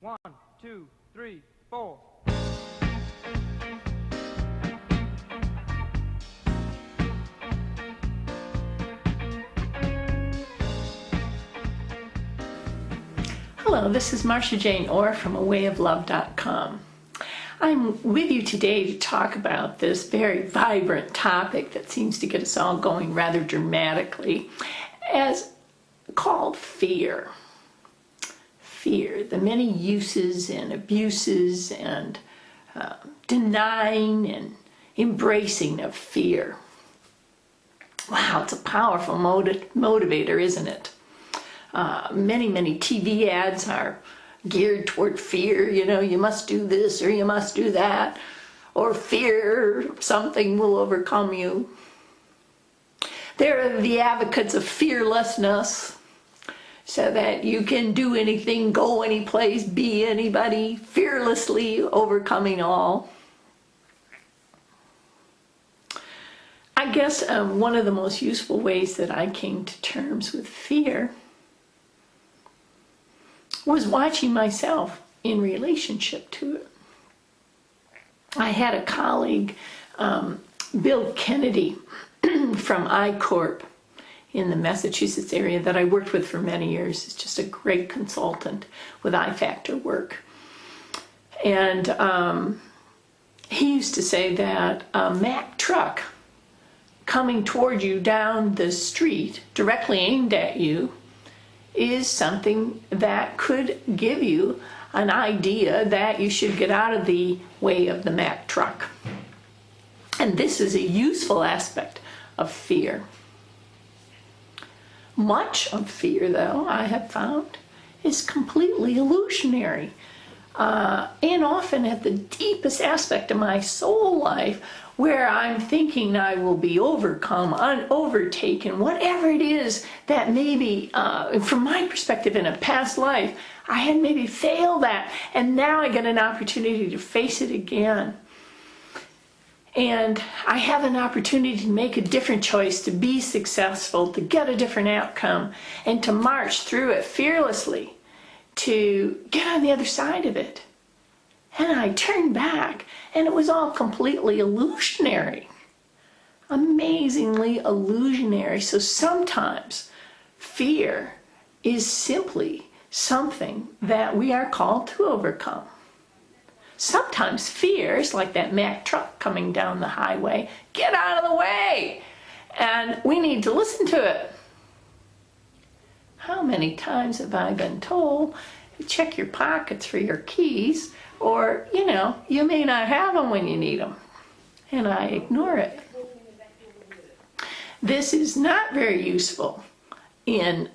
1, 2, 3, 4. Hello, this is Marsha Jane Orr from AWayOfLove.com. I'm with you today to talk about this very vibrant topic that seems to get us all going rather dramatically, as called fear. Fear, the many uses and abuses and denying and embracing of fear. Wow, it's a powerful motivator, isn't it? Many TV ads are geared toward fear. You know, you must do this or you must do that, or fear something will overcome you. They're the advocates of fearlessness, so that you can do anything, go any place, be anybody, fearlessly overcoming all. I guess one of the most useful ways that I came to terms with fear was watching myself in relationship to it. I had a colleague, Bill Kennedy from I-Corp in the Massachusetts area that I worked with for many years. He's just a great consultant with I-Factor work. And he used to say that a Mack truck coming toward you down the street, directly aimed at you, is something that could give you an idea that you should get out of the way of the Mack truck. And this is a useful aspect of fear. Much of fear, though, I have found, is completely illusionary. And often at the deepest aspect of my soul life, where I'm thinking I will be overcome, overtaken, whatever it is that maybe, from my perspective in a past life, I had maybe failed at, and now I get an opportunity to face it again. And I have an opportunity to make a different choice, to be successful, to get a different outcome, and to march through it fearlessly, to get on the other side of it. And I turned back, and it was all completely illusionary. Amazingly illusionary. So sometimes fear is simply something that we are called to overcome. Sometimes fear is like that Mack truck coming down the highway. Get out of the way! And we need to listen to it. How many times have I been told, check your pockets for your keys, or, you know, you may not have them when you need them. And I ignore it. This is not very useful in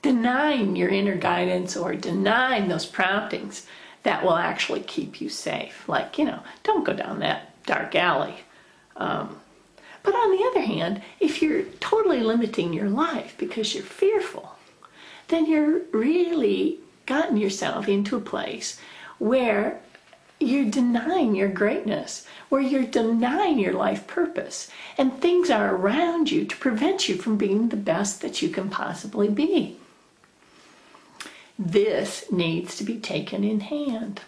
denying your inner guidance or denying those promptings that will actually keep you safe. Like, you know, don't go down that dark alley. But on the other hand, if you're totally limiting your life because you're fearful, then you're really gotten yourself into a place where you're denying your greatness, where you're denying your life purpose, and things are around you to prevent you from being the best that you can possibly be. This needs to be taken in hand.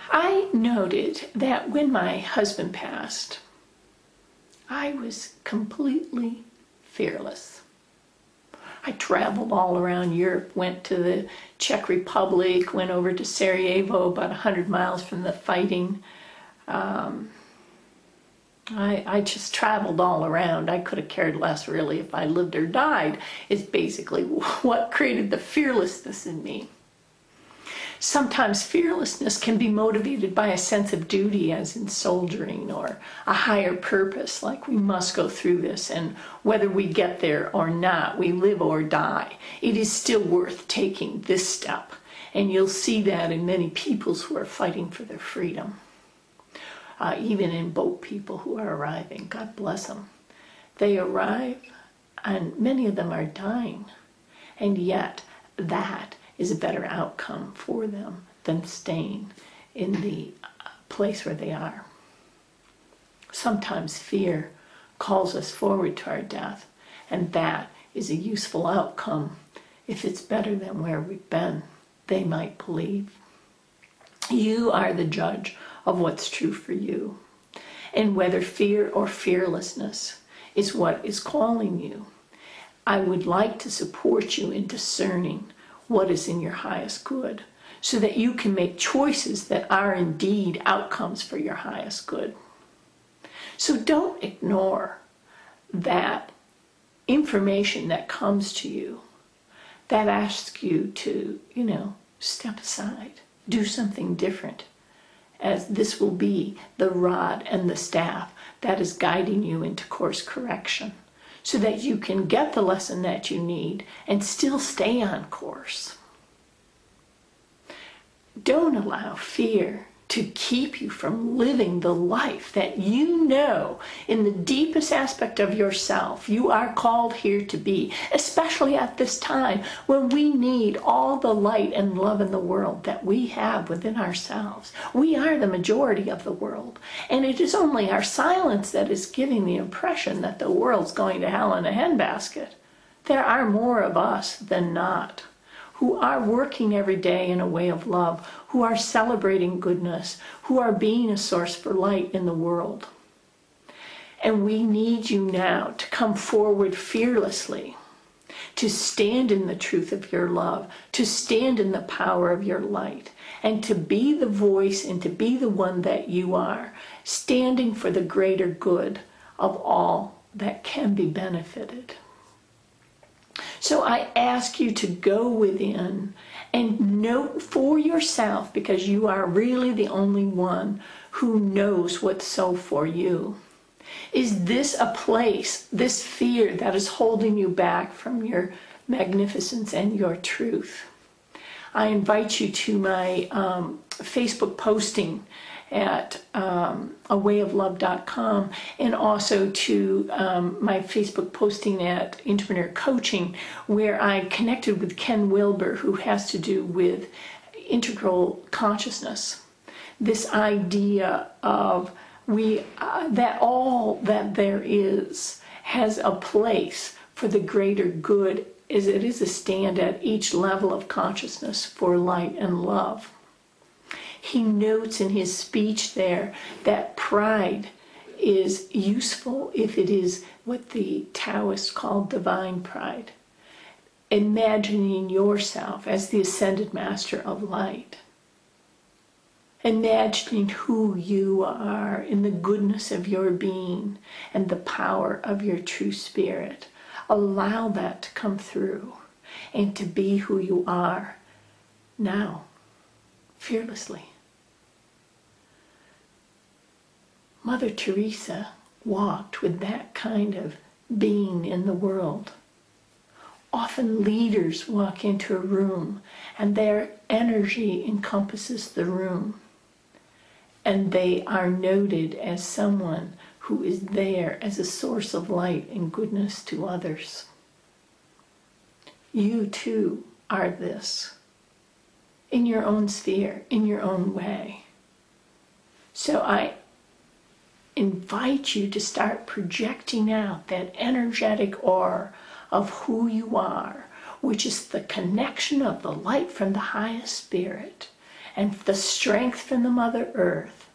I noted that when my husband passed, I was completely fearless. I traveled all around Europe, went to the Czech Republic, went over to Sarajevo, about 100 miles from the fighting. I just traveled all around. I could have cared less, really, if I lived or died, is basically what created the fearlessness in me. Sometimes fearlessness can be motivated by a sense of duty, as in soldiering, or a higher purpose, like we must go through this, and whether we get there or not, we live or die, it is still worth taking this step. And you'll see that in many peoples who are fighting for their freedom. Even in boat people who are arriving, God bless them. They arrive, and many of them are dying, and yet that is a better outcome for them than staying in the place where they are. Sometimes fear calls us forward to our death, and that is a useful outcome if it's better than where we've been, they might believe. You are the judge of what's true for you. And whether fear or fearlessness is what is calling you, I would like to support you in discerning what is in your highest good, so that you can make choices that are indeed outcomes for your highest good. So don't ignore that information that comes to you that asks you to, step aside, do something different, as this will be the rod and the staff that is guiding you into course correction, so that you can get the lesson that you need and still stay on course. Don't allow fear to keep you from living the life that you know in the deepest aspect of yourself you are called here to be, especially at this time when we need all the light and love in the world that we have within ourselves. We are the majority of the world, and it is only our silence that is giving the impression that the world's going to hell in a handbasket. There are more of us than not, who are working every day in a way of love, who are celebrating goodness, who are being a source for light in the world. And we need you now to come forward fearlessly, to stand in the truth of your love, to stand in the power of your light, and to be the voice and to be the one that you are, standing for the greater good of all that can be benefited. So I ask you to go within and note for yourself, because you are really the only one who knows what's so for you. Is this a place, this fear, that is holding you back from your magnificence and your truth? I invite you to my Facebook posting at AWayOfLove.com, and also to my Facebook posting at Entrepreneur Coaching, where I connected with Ken Wilber, who has to do with integral consciousness. This idea of that all that there is has a place for the greater good, as it is a stand at each level of consciousness for light and love. He notes in his speech there that pride is useful if it is what the Taoists call divine pride. Imagining yourself as the ascended master of light. Imagining who you are in the goodness of your being and the power of your true spirit. Allow that to come through and to be who you are now, fearlessly. Mother Teresa walked with that kind of being in the world. Often leaders walk into a room and their energy encompasses the room, and they are noted as someone who is there as a source of light and goodness to others. You too are this, in your own sphere, in your own way. So I invite you to start projecting out that energetic aura of who you are, which is the connection of the light from the highest spirit and the strength from the Mother Earth,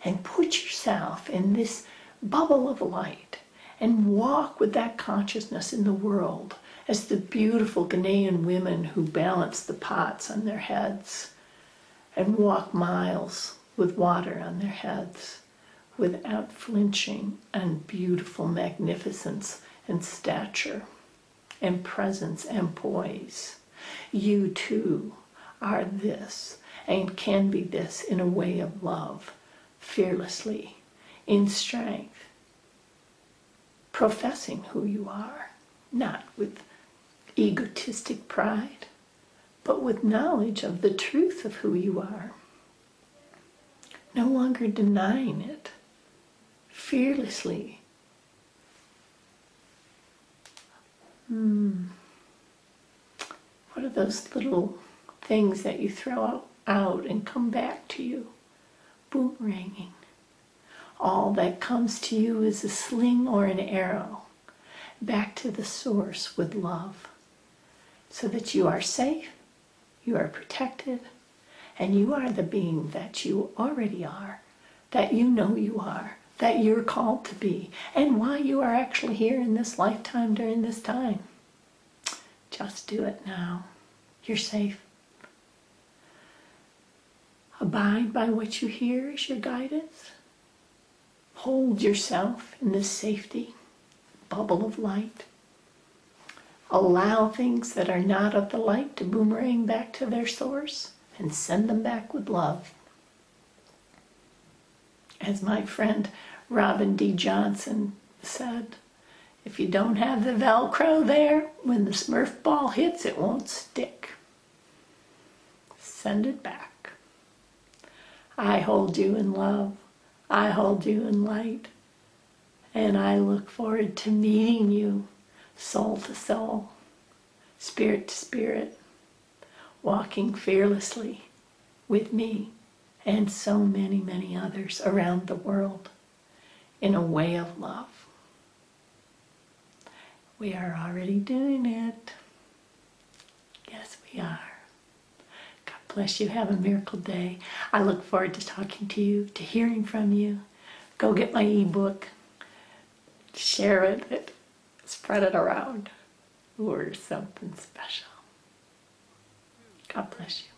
and put yourself in this bubble of light and walk with that consciousness in the world as the beautiful Ghanaian women who balance the pots on their heads and walk miles with water on their heads, without flinching, and beautiful magnificence and stature and presence and poise. You too are this and can be this in a way of love, fearlessly, in strength, professing who you are, not with egotistic pride, but with knowledge of the truth of who you are. No longer denying it. Fearlessly. What are those little things that you throw out and come back to you? Boomeranging. All that comes to you is a sling or an arrow, back to the source with love. so that you are safe, you are protected, and you are the being that you already are, that you know you are, that you're called to be, and why you are actually here in this lifetime during this time. Just do it now. You're safe. Abide by what you hear as your guidance. Hold yourself in this safety bubble of light. Allow things that are not of the light to boomerang back to their source and send them back with love. As my friend Robin D. Johnson said, if you don't have the Velcro there, when the Smurf ball hits, it won't stick. Send it back. I hold you in love. I hold you in light. And I look forward to meeting you soul to soul, spirit to spirit, walking fearlessly with me and so many, many others around the world in a way of love. We are already doing it. Yes, we are. God bless you. Have a miracle day. I look forward to talking to you, to hearing from you. Go get my ebook. Share it. Spread it around. We're something special. God bless you.